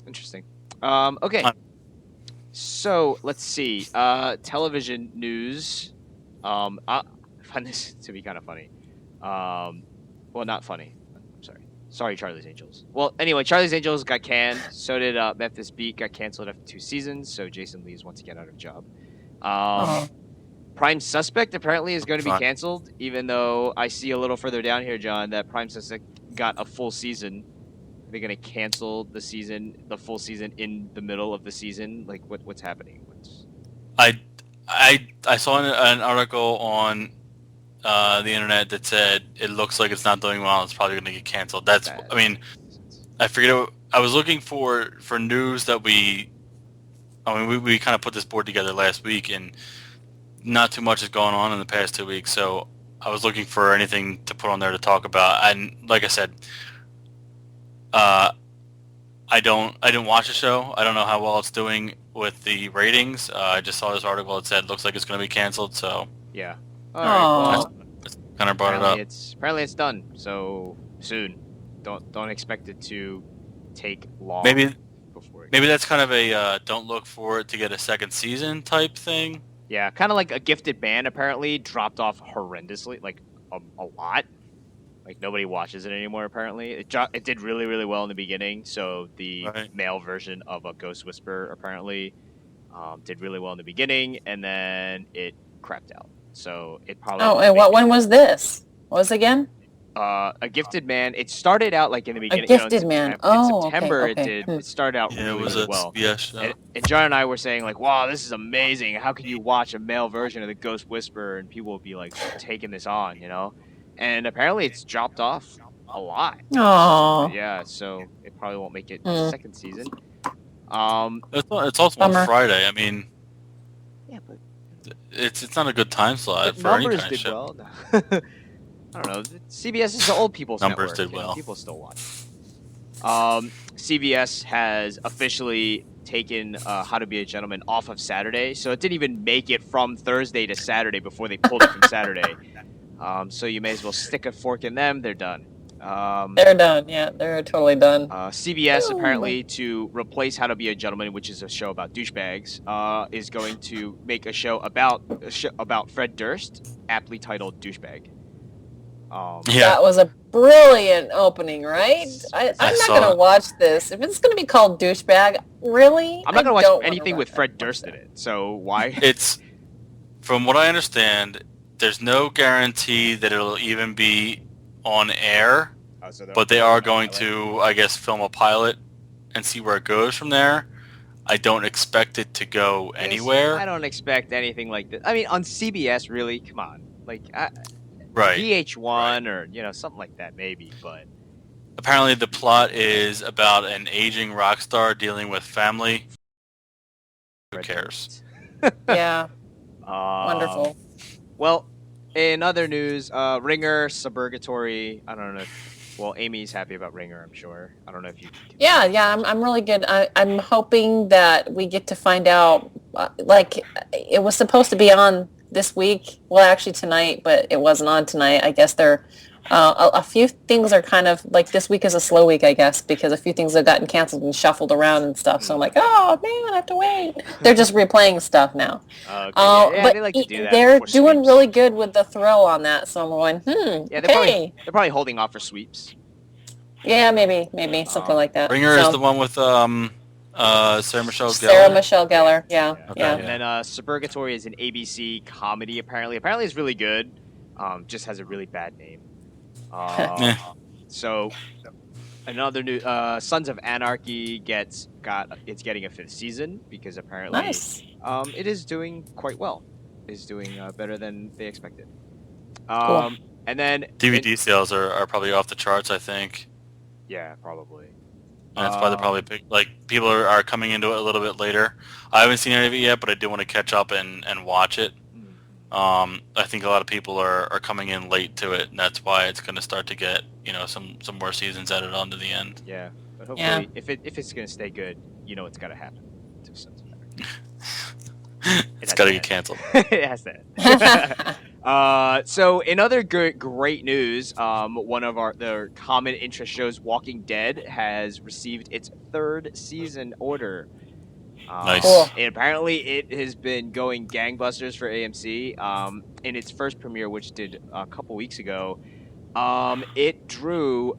Interesting. Okay. So let's see. Television news. I find this to be kind of funny. Well, not funny. I'm sorry. Sorry, Charlie's Angels. Well, anyway, Charlie's Angels got canned. So did Memphis Beat. Got canceled after 2 seasons. So Jason Lee is once again out of job. Prime Suspect apparently is going to be canceled, even though I see a little further down here, John, that Prime Suspect got a full season. They're going to cancel the full season in the middle of the season. Like, what's happening? I saw an article on the internet that said it looks like it's not doing well. It's probably going to get canceled. I mean, I figured I was looking for news that we kind of put this board together last week, and not too much is going on in the past 2 weeks. So I was looking for anything to put on there to talk about. And like I said, I didn't watch the show. I don't know how well it's doing with the ratings. I just saw this article that said looks like it's going to be canceled. So yeah. All right. Well, kind of brought it up. Apparently it's done. So soon. Don't expect it to take long. Maybe that's kind of a don't look for it to get a second season type thing. Yeah, kind of like A Gifted Man apparently dropped off horrendously, like a lot. Like nobody watches it anymore. Apparently, it did really, really well in the beginning. So the male version of A Ghost Whisperer apparently did really well in the beginning, and then it crapped out. So it probably. Oh, and when was this? What was it again? A Gifted Man. It started out like in the beginning. A Gifted Man. In September, okay. It started out really, it was really well. CBS show. And John and I were saying like, "Wow, this is amazing! How can you watch a male version of the Ghost Whisperer?" And people would be like taking this on, you know. And apparently, it's dropped off a lot. Oh. Yeah, so it probably won't make it second season. It's also on Friday. I mean, yeah, but it's not a good time slot for any kind of show. Well. I don't know. CBS is the old people's numbers network. Did well. People still watch. CBS has officially taken How to Be a Gentleman off of Saturday, so it didn't even make it from Thursday to Saturday before they pulled it from Saturday. So you may as well stick a fork in them. They're done. They're done. Yeah, they're totally done. CBS apparently to replace How to Be a Gentleman, which is a show about douchebags, is going to make a show about Fred Durst, aptly titled Douchebag. That was a brilliant opening, right? I'm not going to watch this. If it's going to be called Douchebag, really? I'm not going to watch anything with Fred Durst in it, so why? It's, from what I understand, there's no guarantee that it'll even be on air, but they are going to, I guess, film a pilot and see where it goes from there. I don't expect it to go anywhere. I don't expect anything like this. I mean, on CBS, really? Come on. Like, right. VH1 or, something like that maybe, but... Apparently the plot is about an aging rock star dealing with family. Who cares? Yeah. Wonderful. Well, in other news, Ringer, Suburgatory, I don't know. Well, Amy's happy about Ringer, I'm sure. I don't know if you... Yeah, I'm really good. I'm hoping that we get to find out, it was supposed to be on this week. Well, actually tonight, but it wasn't on tonight. I guess they're a few things are kind of like this week is a slow week, I guess, because a few things have gotten canceled and shuffled around and stuff. So I'm like, oh man, I have to wait. They're just replaying stuff now. Okay. But they like to do that they're doing sweeps. really good with the thrill on that. So I'm going, Yeah, they're probably holding off for sweeps. Yeah, maybe something like that. Ringer is the one with Sarah Michelle Gellar. Sarah Michelle Gellar, yeah. Okay, yeah. And then Suburgatory is an ABC comedy, apparently. Apparently it's really good. Just has a really bad name. So another new Sons of Anarchy it's getting a 5th season because apparently it is doing quite well. It's doing better than they expected. Cool. And then DVD sales are probably off the charts, I think. Yeah, probably. And that's why they're probably people are coming into it a little bit later. I haven't seen any of it yet, but I do want to catch up and watch it. I think a lot of people are coming in late to it, and that's why it's going to start to get some more seasons added on to the end. Yeah, but hopefully, if it's going to stay good, it's got to happen to Sons of Anarchy. It's got to get canceled. It has to. So in other great news, one of the common interest shows, Walking Dead, has received its 3rd season order. Nice. Cool. And apparently it has been going gangbusters for AMC. In its first premiere, which did a couple weeks ago, it drew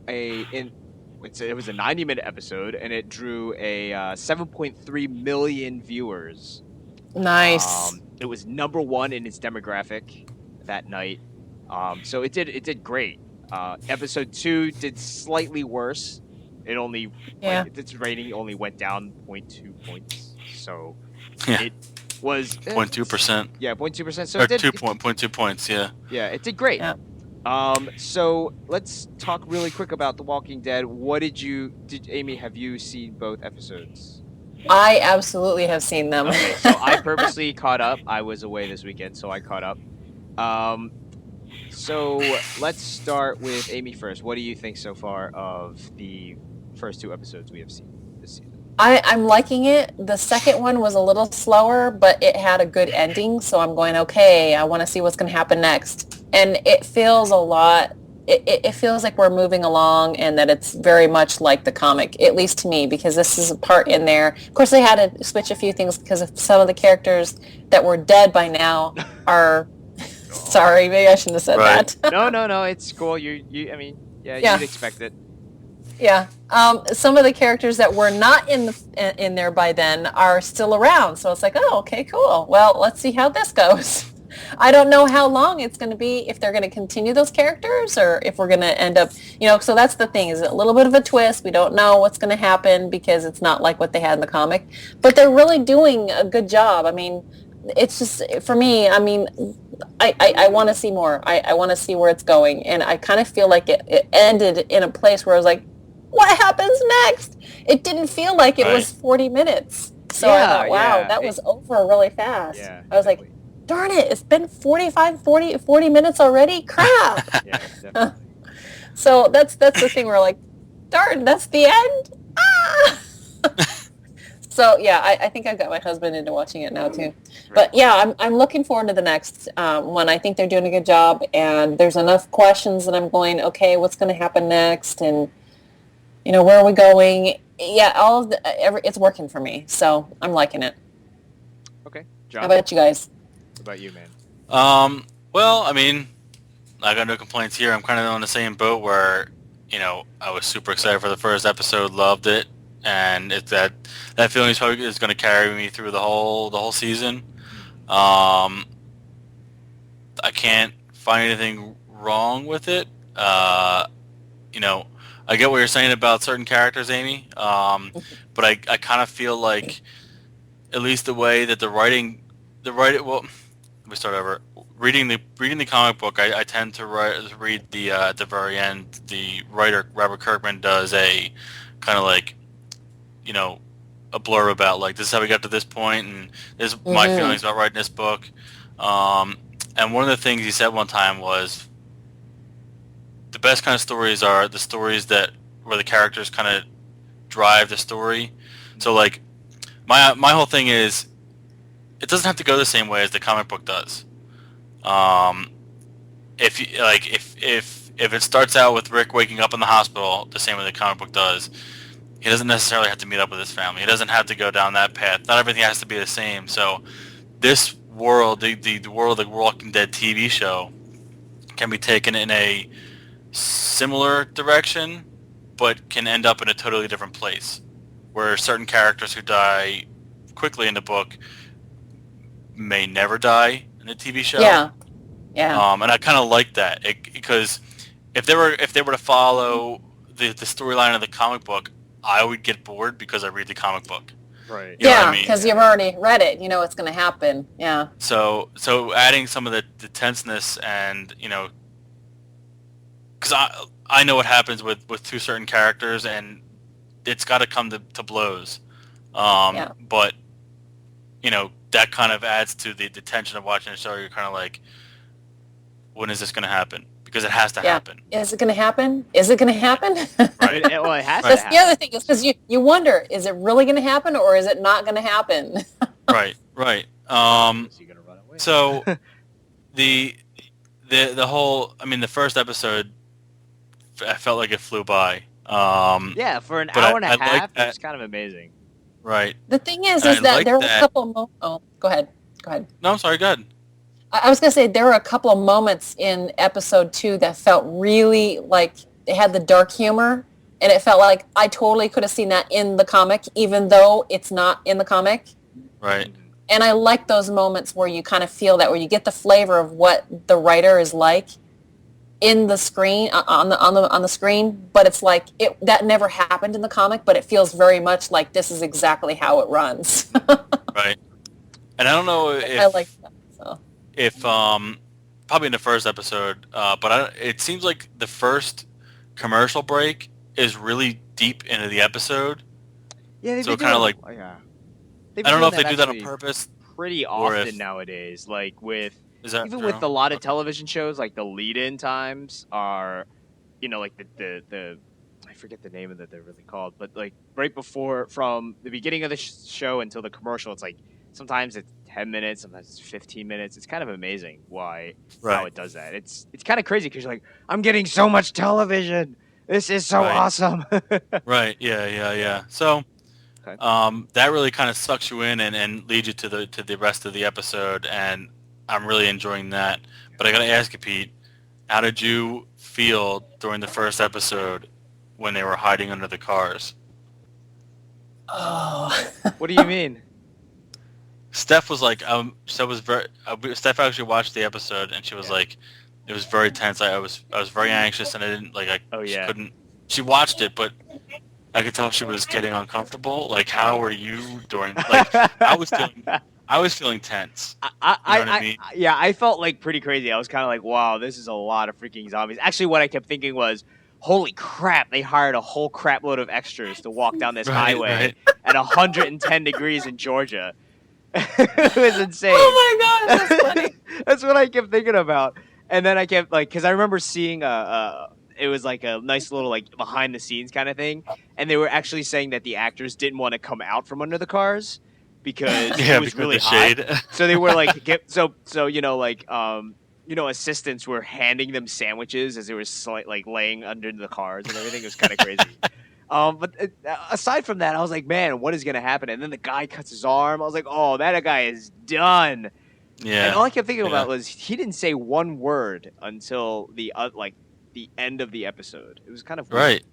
it was a 90-minute episode, and it drew a 7.3 million viewers. Nice. It was number 1 in its demographic that night. So it did great. Episode 2 did slightly worse. It only its rating only went down 0.2 points. So it was 0.2%. Yeah, 0.2%. So Or it did 2.2 points. Yeah. Yeah, it did great. Yeah. So let's talk really quick about The Walking Dead. Amy, have you seen both episodes? I absolutely have seen them. Okay, so I purposely caught up. I was away this weekend, so I caught up. So let's start with Amy first. What do you think so far of the first 2 episodes we have seen this season? I'm liking it. The second one was a little slower, but it had a good ending, so I'm going, okay, I want to see what's going to happen next. And it feels a lot, it feels like we're moving along and that it's very much like the comic, at least to me, because this is a part in there. Of course, they had to switch a few things because of some of the characters that were dead by now are... Sorry, maybe I shouldn't have said that. No, it's cool. You'd expect it. Yeah. Some of the characters that were not in there by then are still around. So it's like, oh, okay, cool. Well, let's see how this goes. I don't know how long it's going to be, if they're going to continue those characters or if we're going to end up, so that's the thing, is a little bit of a twist. We don't know what's going to happen because it's not like what they had in the comic. But they're really doing a good job. I mean, it's just, for me, I mean, I want to see more. I want to see where it's going. And I kind of feel like it ended in a place where I was like, what happens next? It didn't feel like it was 40 minutes. So I thought, wow, that was over really fast. Yeah, I was like, darn it, it's been 40 minutes already? Crap. Yeah, definitely. So that's the thing where like, darn, that's the end? Ah! So yeah, I think I've got my husband into watching it now too. But yeah, I'm looking forward to the next one. I think they're doing a good job, and there's enough questions that I'm going, okay, what's going to happen next, and where are we going? Yeah, it's working for me, so I'm liking it. Okay, John. How about you guys? What about you, man? Well, I mean, I got no complaints here. I'm kind of on the same boat where, I was super excited for the first episode, loved it, and it's that feeling is probably going to carry me through the whole season. I can't find anything wrong with it. I get what you're saying about certain characters, Amy, but I kind of feel like, at least the way that the writing, well, let me start over. Reading the comic book, I tend to read the at the very end, the writer Robert Kirkman does a kind of like, a blurb about like, this is how we got to this point, and this is my feelings about writing this book. And one of the things he said one time was, the best kind of stories are the stories where the characters kind of drive the story. So like, my whole thing is, it doesn't have to go the same way as the comic book does. If it starts out with Rick waking up in the hospital the same way the comic book does, he doesn't necessarily have to meet up with his family. He doesn't have to go down that path. Not everything has to be the same. So this world, the world of the Walking Dead TV show, can be taken in a similar direction, but can end up in a totally different place, where certain characters who die quickly in the book may never die in the TV show. Yeah. And I kind of like that, because if they were to follow the storyline of the comic book, I would get bored because I read the comic book. Right. You know what Yeah, I mean? because you've already read it. You know what's going to happen. Yeah. So adding some of the tenseness and, because I know what happens with two certain characters, and it's got to come to blows. But, that kind of adds to the tension of watching the show. You're kind of like, when is this going to happen? Because it has to happen. Is it going to happen? Is it going to happen? Right. Well, it has to That's happen. the other thing, is because you wonder, is it really going to happen or is it not going to happen? Right. Is he gonna run away? So the whole, I mean, the first episode, I felt like it flew by. Yeah, for an but hour and a I like half, it that. was kind of amazing. Right. The thing is And I that like there were a that. couple of oh, go ahead. No, I'm sorry. Go ahead. I was going to say there were a couple of moments in episode 2 that felt really like they had the dark humor, and it felt like I totally could have seen that in the comic, even though it's not in the comic. Right. And I like those moments where you kind of feel that, where you get the flavor of what the writer is like in the screen, on the screen, but it's like that never happened in the comic, but it feels very much like this is exactly how it runs. Right. And I don't know if I like that. So. Probably in the first episode, but it seems like the first commercial break is really deep into the episode. Yeah, So kind of like, yeah. I don't know if they do that on purpose. Pretty or often if- nowadays, like with Is that even true? with a lot of television shows, like the lead-in times are, like the I forget the name of that they're really called, but like right before, from the beginning of the show until the commercial, it's like sometimes it's 10 minutes, sometimes it's 15 minutes. It's kind of amazing how Right. it does that. It's kind of crazy because you're like, I'm getting so much television. This is so Right. awesome. Right. Yeah. So, Okay. that really kind of sucks you in and leads you to the rest of the episode, and I'm really enjoying that. But I gotta ask you, Pete, how did you feel during the first episode when they were hiding under the cars? Oh. What do you mean? Steph was like, Steph actually watched the episode, and she was like, it was very tense. I was very anxious, and I didn't like. She couldn't. She watched it, but I could tell she was getting uncomfortable. Like, how are you doing? Like, I was feeling tense. I felt like pretty crazy. I was kind of like, wow, this is a lot of freaking zombies. Actually, what I kept thinking was, holy crap, they hired a whole crap load of extras to walk down this highway at 110 degrees in Georgia. It was insane. Oh my gosh, that's funny. That's what I kept thinking about. And then I kept because I remember seeing it was like a nice little like behind the scenes kind of thing, and they were actually saying that the actors didn't want to come out from under the cars because it was really hot. Shade. So they were like assistants were handing them sandwiches as they were like laying under the cars and everything. It was kind of crazy. But aside from that, I was like, man, what is gonna happen? And then the guy cuts his arm. I was like, oh, that guy is done. Yeah. And all I kept thinking about was he didn't say one word until the end of the episode. It was kind of weird. Right.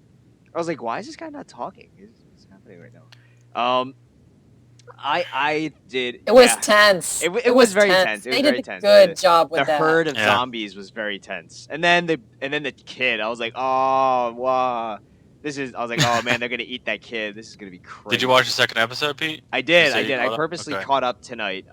I was like, why is this guy not talking? What's happening right now? I did. It was tense. It was very tense. It was they very did tense. a good job with the that. herd of zombies was very tense. And then the kid, I was like, oh, wow. I was like, oh man, they're gonna eat that kid. This is gonna be crazy. Did you watch the second episode, Pete? I did. I I purposely caught up tonight,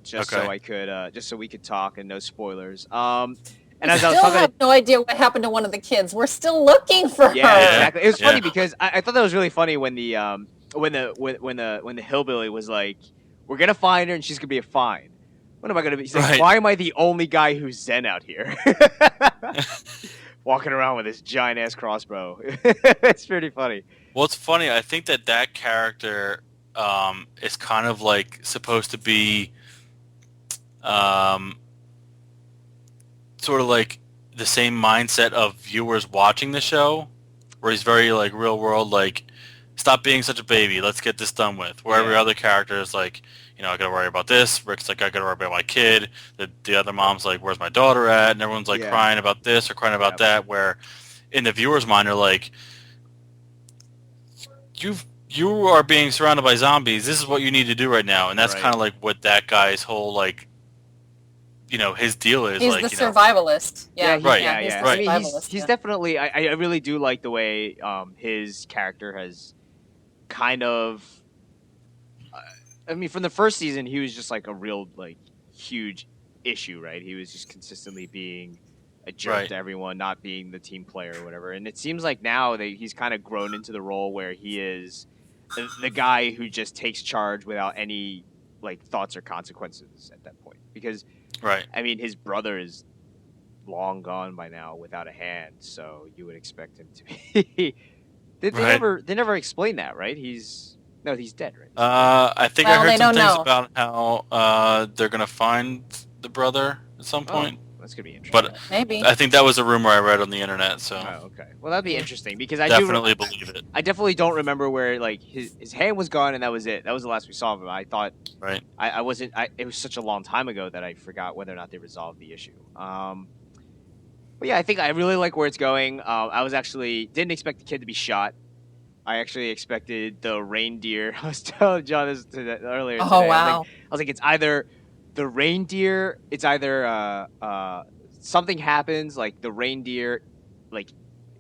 just so I could, just so we could talk and no spoilers. And as I was talking, have no idea what happened to one of the kids. We're still looking for her. Exactly. It was funny because I thought that was really funny when the hillbilly was like, "We're gonna find her and she's gonna be fine." What am I gonna be? He's like, why am I the only guy who's Zen out here? Walking around with this giant ass crossbow. It's pretty funny. Well, it's funny. I think that character is kind of like supposed to be sort of like the same mindset of viewers watching the show, where he's very like real world, like, stop being such a baby, let's get this done with. Where every other character is like, I gotta worry about this. Rick's like, I gotta worry about my kid. The other mom's like, where's my daughter at? And everyone's like crying about this or crying about that. Where in the viewer's mind, they're like, you are being surrounded by zombies. This is what you need to do right now. And that's kind of like what that guy's whole like, his deal is. He's like, the survivalist. Yeah, right. He's the I mean, survivalist. he's definitely. I really do like the way his character has kind of. I mean, from the first season, he was just like a real like huge issue, right? He was just consistently being a jerk to everyone, not being the team player or whatever. And it seems like now that he's kind of grown into the role where he is the guy who just takes charge without any like thoughts or consequences at that point. Because, I mean, his brother is long gone by now without a hand, so you would expect him to be. They never explain that, right? He's No, he's dead, right? I think I Well, heard they some don't things know. about how they're gonna find the brother at some point. That's gonna be interesting. But Maybe. I think that was a rumor I read on the internet, so Oh, okay. Well, that'd be interesting because I definitely believe it. I definitely don't remember where like his hand was gone and that was it. That was the last we saw of him. I thought Right. I wasn't. It was such a long time ago that I forgot whether or not they resolved the issue. But yeah, I think I really like where it's going. I was actually didn't expect the kid to be shot. I actually expected the reindeer. I was telling John this earlier. Oh, today. wow. I was like, it's either the reindeer. It's either something happens, like the reindeer, like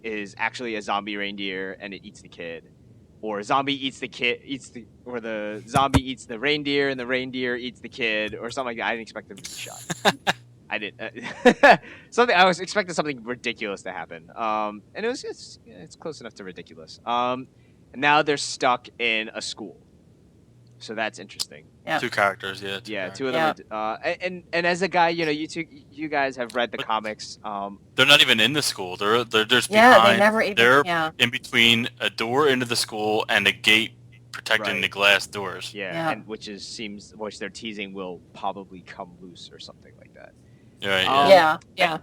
is actually a zombie reindeer and it eats the kid, or a zombie eats the kid, or the zombie eats the reindeer and the reindeer eats the kid, or something like that. I didn't expect them to be shot. I didn't. Something I was expecting something ridiculous to happen. And it's close enough to ridiculous. And now they're stuck in a school, so that's interesting. Yeah. Two characters, yeah. Two of them. And as a guy, you guys have read the comics. They're not even in the school. They're just Yeah, behind. they never even. They're Yeah. in between a door into the school and a gate protecting Right. the glass doors. Yeah, and which they're teasing will probably come loose or something like that. Right. Yeah.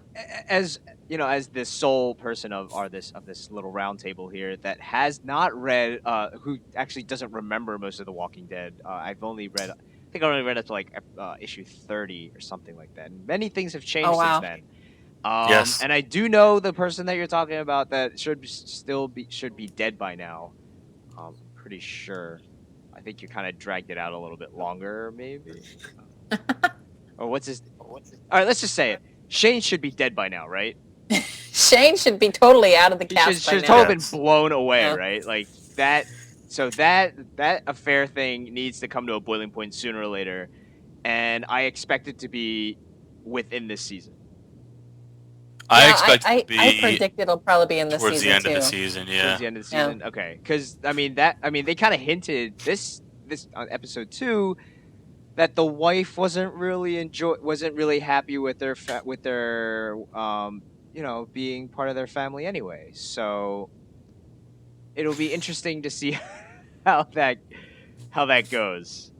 As you know, as the sole person of this little round table here that has not read, who actually doesn't remember most of The Walking Dead. I've only read, I think I only read up to like issue 30 or something like that. And many things have changed since then. Yes. And I do know the person that you're talking about that should be dead by now. I'm pretty sure. I think you kind of dragged it out a little bit longer, maybe. Or what's his? All right, let's just say it. Shane should be dead by now, right? Shane should be totally out of the He cast should by now. totally been blown away, Yeah. right? Like that. So that affair thing needs to come to a boiling point sooner or later, and I expect it to be within this season. I expect it to be I predict it'll probably be in this towards season the end too. of the season, yeah. Towards the end of the season, okay. Because they kind of hinted this on episode 2 that the wife wasn't really happy with their being part of their family anyway. So it'll be interesting to see how that goes.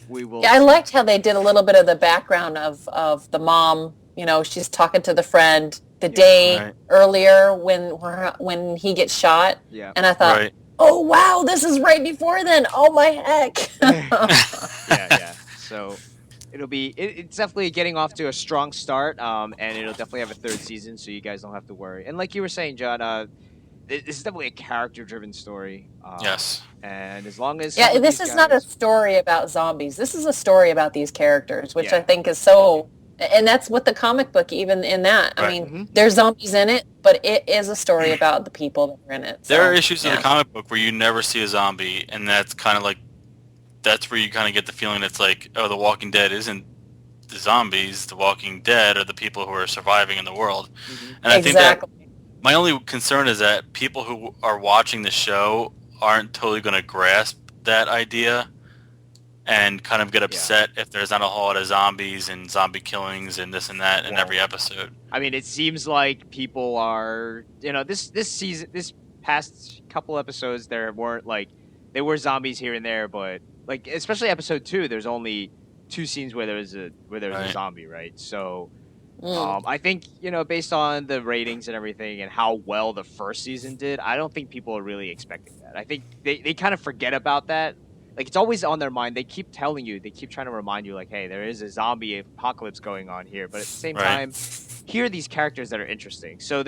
We will. Yeah, I liked how they did a little bit of the background of the mom. She's talking to the friend the day earlier when he gets shot. Yeah. And I thought, oh wow, this is right before then. Oh my heck. Yeah. So it's definitely getting off to a strong start, and it'll definitely have a third season, so you guys don't have to worry. And like you were saying, John, this is definitely a character-driven story. Yes. And as long as this is not a story about zombies. This is a story about these characters, which I think is so. And that's what the comic book, even in that. I mean, there's zombies in it, but it is a story about the people that are in it. So, there are issues in the comic book where you never see a zombie, and that's kind of like, that's where you kind of get the feeling it's like, oh, The Walking Dead isn't the zombies. The Walking Dead are the people who are surviving in the world. And I think that my only concern is that people who are watching the show aren't totally going to grasp that idea and kind of get upset if there's not a whole lot of zombies and zombie killings and this and that in every episode. I mean, it seems like people are, this season, this past couple episodes, there were zombies here and there, but like especially episode 2, there's only 2 scenes where there was a zombie, right? So I think based on the ratings and everything and how well the first season did, I don't think people are really expecting that. I think they kind of forget about that. Like, it's always on their mind. They keep telling you, they keep trying to remind you, like, hey, there is a zombie apocalypse going on here. But at the same time, here are these characters that are interesting. So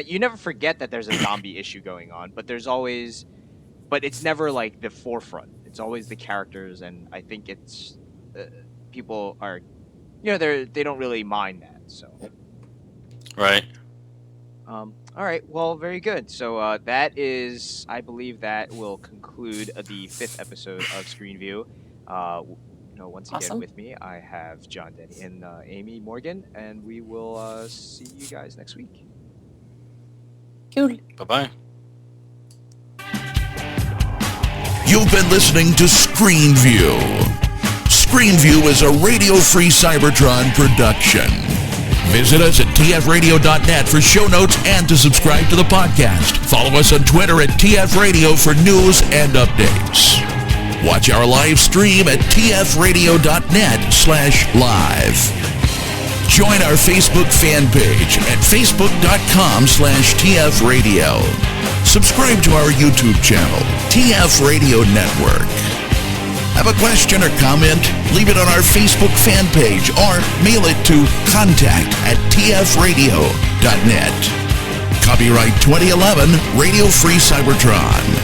you never forget that there's a zombie issue going on, but it's never like the forefront. It's always the characters, and I think it's, people are, they don't really mind that, so. Right. All right, well, very good. So that is, I believe that will conclude the 5th episode of Screenview. Once again with me, I have John Denny and Amy Morgan, and we will see you guys next week. Cool. Bye-bye. You've been listening to Screenview. Screenview is a Radio Free Cybertron production. Visit us at tfradio.net for show notes and to subscribe to the podcast. Follow us on Twitter at tfradio for news and updates. Watch our live stream at tfradio.net/live. Join our Facebook fan page at facebook.com/tfradio. Subscribe to our YouTube channel, TF Radio Network. Have a question or comment? Leave it on our Facebook fan page or mail it to contact@tfradio.net. Copyright 2011, Radio Free Cybertron.